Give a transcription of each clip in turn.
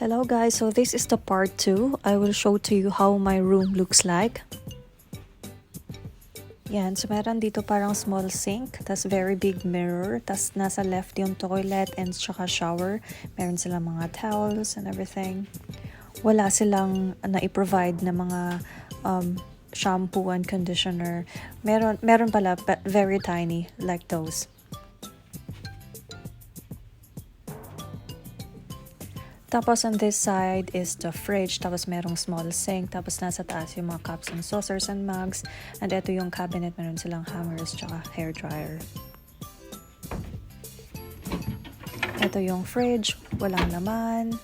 Hello guys, so this is the part 2. I will show to you how my room looks like. Yan, so meron dito parang small sink, tas very big mirror, tas nasa left yung toilet and tsaka shower. Meron silang mga towels and everything. Wala silang na-i-provide na mga shampoo and conditioner. Meron pala, but very tiny, like those. Tapos on this side is the fridge, tapos merong small sink, tapos nasa taas yung mga cups and saucers and mugs. And ito yung cabinet, meron silang hammers tsaka hair dryer. Ito yung fridge, walang laman.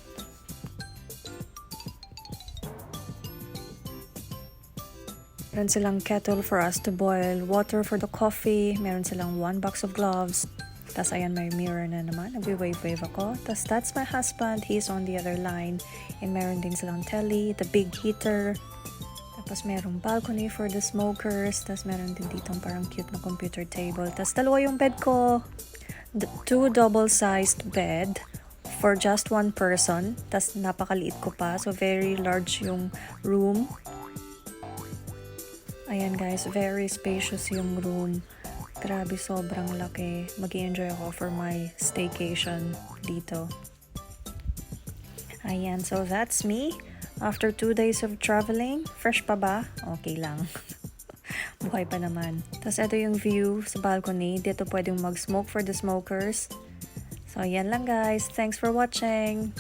Meron silang kettle for us to boil water for the coffee. Meron silang 1 box of gloves. Tapos ayan, may mirror na naman. Nagwi-wave-wave ako. Tapos that's my husband. He's on the other line. And meron din silang telly, the big heater. Tapos merong balcony for the smokers. Tapos meron din ditong parang cute na computer table. Tapos dalawa yung bed ko. 2 double-sized bed for just 1 person. Tapos napakaliit ko pa. So very large yung room. Ayan guys, very spacious yung room. Grabe, sobrang laki. Mag-i-enjoy ako for my staycation dito. Ayan, so that's me. After 2 days of traveling, fresh pa ba? Okay lang. Buhay pa naman. Tapos ito yung view sa balcony. Dito pwedeng mag-smoke for the smokers. So ayan lang guys. Thanks for watching.